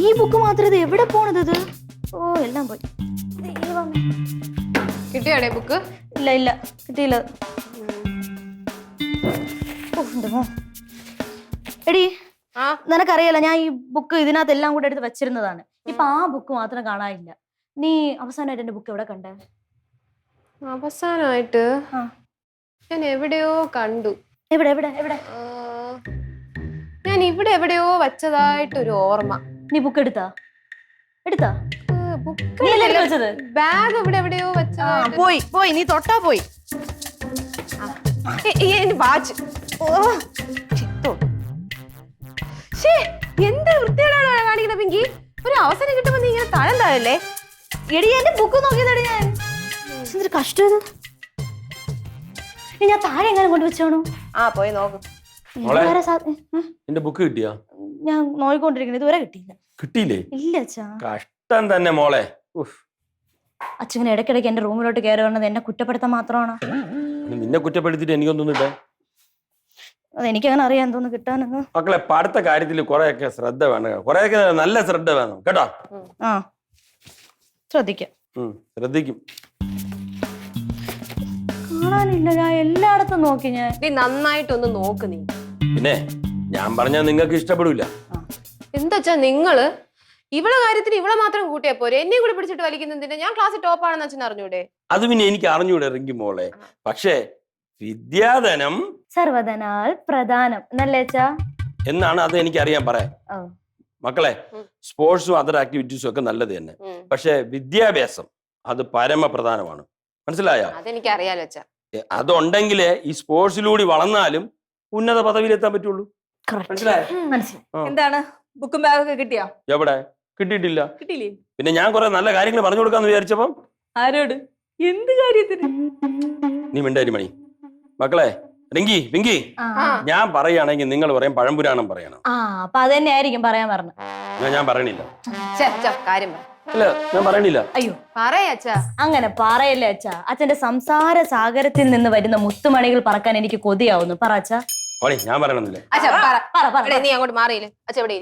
ഈ ബുക്ക് മാത്രം ഇത് എവിടെ പോണത്? ഓ എല്ലാം പോയി. കിട്ടിയാടേ ബുക്ക്? ഇല്ല ഇല്ല കിട്ടിയില്ല. എടി നിനക്കറിയാലോ ഞാൻ ഈ ബുക്ക് ഇതിനകത്ത് എല്ലാം കൂടെ എടുത്ത് വെച്ചിരുന്നതാണ്. ഇപ്പൊ ആ ബുക്ക് മാത്രം കാണാനില്ല. നീ അവസാനമായിട്ട് എന്റെ ബുക്ക് എവിടെ കണ്ടേ? അവസാനമായിട്ട് ഞാൻ എവിടെയോ കണ്ടു. എവിടെ എവിടെ എവിടെ? ഞാൻ ഇവിടെ എവിടെയോ വെച്ചതായിട്ടൊരു ഓർമ്മ. നീ ബുക്ക് എടുത്താ? വെച്ചത് ബാഗ് ഇവിടെ എവിടെയോ വെച്ചതാ. പോയി പോയി നീ തൊട്ടാ പോയി. വാച്ച്. എന്ത് വൃത്തിയോടാണ് കാണിക്കുന്നത് പിങ്കി? ഒരു അവസരം കിട്ടുമ്പോ നീ ഇങ്ങനെ തഴം താഴല്ലേ? എടി എന്റെ ബുക്ക് നോക്കിയതടി ഞാൻ. കഷ്ടം. ഞാൻ താഴെ എങ്ങനെ കൊണ്ടുവച്ചാണോ? പോയി നോക്ക്. എന്റെ ബുക്ക് കിട്ടിയാ? ഞാൻ നോക്കിക്കൊണ്ടിരിക്കുന്നത് ഇതുവരെ കിട്ടിയില്ല. കിട്ടിയില്ലേ? ഇല്ല അച്ഛാ. കഷ്ടം തന്നെ മോളെ. അച്ഛങ്ങനെ ഇടയ്ക്കിടയ്ക്ക് എന്റെ റൂമിലോട്ട് കയറി വന്നത് എന്നെ കുറ്റപ്പെടുത്താൻ മാത്രമാണ്. നിന്നെ കുറ്റപ്പെടുത്തിട്ട് എനിക്കൊന്നും ഇട്ടേ. അതെനിക്കങ്ങനെ അറിയാൻ തോന്നുന്നു കിട്ടാനെന്ന്. മക്കളെ പഠിത്ത കാര്യത്തിൽ കുറെയൊക്കെ ശ്രദ്ധ വേണം, കുറെയൊക്കെ നല്ല ശ്രദ്ധ വേണം കേട്ടോ. ശ്രദ്ധിക്കാം. ശ്രദ്ധിക്കും. കാണാനില്ല. ഞാൻ എല്ലായിടത്തും നോക്കി. ഞാൻ നീ നന്നായിട്ടൊന്ന് നോക്ക്. നീ പിന്നെ ഞാൻ പറഞ്ഞാൽ നിങ്ങൾക്ക് ഇഷ്ടപ്പെടില്ല. എന്താ നിങ്ങള് ഇവളെ കാര്യത്തിന് ഇവളെ മാത്രം കൂട്ടിയാ പോരെ? എന്നെ കൂടി പിടിച്ചിട്ട് വലിക്കുന്നതിന്റെ ഞാൻ ക്ലാസ്സിൽ ടോപ്പ് ആണെന്ന് അച്ഛൻ അറിഞ്ഞൂടെ? അത് പിന്നെ എനിക്ക് അറിഞ്ഞൂടെ റിങ്കി മോളെ. പക്ഷേ വിദ്യാധനം സർവധനാൽ പ്രധാനം എന്നല്ലേ അച്ഛാ? എന്നാണ് അത് എനിക്ക് അറിയാൻ. പറയാം മക്കളെ, സ്പോർട്സും അതർ ആക്ടിവിറ്റീസും ഒക്കെ നല്ലത് തന്നെ. പക്ഷെ വിദ്യാഭ്യാസം അത് പരമപ്രധാനമാണ്. മനസ്സിലായോ? അതെനിക്ക് അറിയാലോ അച്ഛാ. അതുണ്ടെങ്കിലേ ഈ സ്പോർട്സിലൂടെ വളർന്നാലും ഉന്നത പദവിയിലെത്താൻ പറ്റുള്ളൂ. മനസ്സിലായോ? എന്താണ് ബുക്കും ബാഗൊക്കെ കിട്ടിയാ? എവിടെ കിട്ടിയിട്ടില്ല. കിട്ടിയില്ലേ? പിന്നെ ഞാൻ കുറെ നല്ല കാര്യങ്ങൾ പറഞ്ഞു കൊടുക്കാന്ന് വിചാരിച്ചപ്പം. ആരോട്? എന്ത് കാര്യത്തിന്? നീ മിണ്ടാരി മണി. മക്കളെ റിങ്കി പിങ്കി, ഞാൻ പറയുകയാണെങ്കിൽ നിങ്ങൾ പറയും പഴംപുരാണം പറയണം. അപ്പൊ അത് തന്നെ ആയിരിക്കും പറയാൻ പറഞ്ഞു. ഞാൻ പറയണില്ല. കാര്യം അല്ല ഞാൻ പറയണില്ല. അയ്യോ പറയാ. അങ്ങനെ പറയല്ലേ അച്ഛാ. അച്ഛന്റെ സംസാര സാഗരത്തിൽ നിന്ന് വരുന്ന മുത്തുമണികൾ പറക്കാൻ എനിക്ക് കൊതിയാവുന്നു. പറ അച്ഛാ. ഞാൻ പറയണമെന്നില്ല. നീ അങ്ങോട്ട് മാറിയില്ലേ അച്ഛ? എവിടെ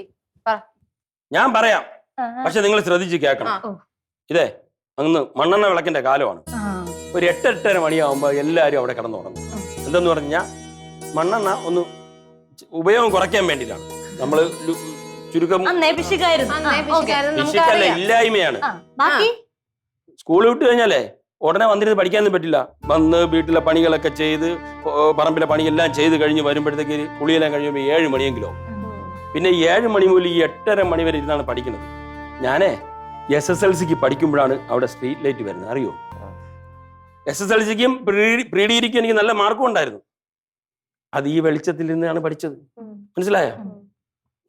ഞാൻ പറയാം, പക്ഷെ നിങ്ങൾ ശ്രദ്ധിച്ച് കേൾക്കണം. ഇതേ അന്ന് മണ്ണെണ്ണ വിളക്കിന്റെ കാലമാണ്. ഒരു 8-8:30 മണിയാവുമ്പോ എല്ലാരും അവിടെ കിടന്നു തുടങ്ങും. എന്തെന്ന് പറഞ്ഞാൽ മണ്ണെണ്ണ ഒന്ന് ഉപയോഗം കുറയ്ക്കാൻ വേണ്ടിയിട്ടാണ്. നമ്മള് ചുരുക്കം പിശുക്കല്ല, ഇല്ലായ്മയാണ്. സ്കൂളിൽ വിട്ട് കഴിഞ്ഞാലേ ഉടനെ വന്നിരുന്ന് പഠിക്കാനൊന്നും പറ്റില്ല. വന്ന് വീട്ടിലെ പണികളൊക്കെ ചെയ്ത് പറമ്പിലെ പണിയെല്ലാം ചെയ്ത് കഴിഞ്ഞ് വരുമ്പോഴത്തേക്ക് കുളിയെല്ലാം കഴിയുമ്പോൾ 7 മണിയെങ്കിലും. പിന്നെ 7 മണി മുതൽ 8:30 മണി വരെ ഇരുന്നാണ് പഠിക്കുന്നത്. ഞാനേ SSLCക്ക് പഠിക്കുമ്പോഴാണ് അവിടെ സ്ട്രീറ്റ് ലൈറ്റ് വരുന്നത്, അറിയോ? SSLCക്കും പ്രീ ഡിഗ്രിക്കും എനിക്ക് നല്ല മാർക്കും ഉണ്ടായിരുന്നു. അത് ഈ വെളിച്ചത്തിൽ നിന്നാണ് പഠിച്ചത്. മനസ്സിലായോ?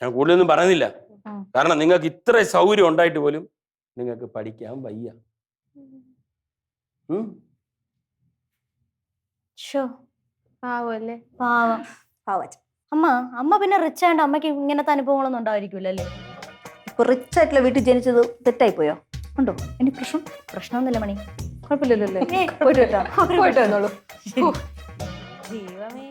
ഞാൻ കൂടുതലൊന്നും പറയുന്നില്ല. കാരണം നിങ്ങൾക്ക് ഇത്ര സൗകര്യം ഉണ്ടായിട്ട് പോലും നിങ്ങൾക്ക് പഠിക്കാൻ വയ്യ. അമ്മ പിന്നെ റിച്ച് ആയതുകൊണ്ട് അമ്മക്ക് ഇങ്ങനത്തെ അനുഭവങ്ങളൊന്നും ഉണ്ടായിരിക്കില്ലല്ലേ? ഇപ്പൊ റിച്ച് ആയിട്ടുള്ള വീട്ടിൽ ജനിച്ചത് തെറ്റായി പോയോ? ഉണ്ടോ? ഇനി പ്രശ്നമൊന്നുമില്ല മണി. കുഴപ്പമില്ലല്ലേ? പോയിട്ട് വന്നോളൂ. ദൈവമേ.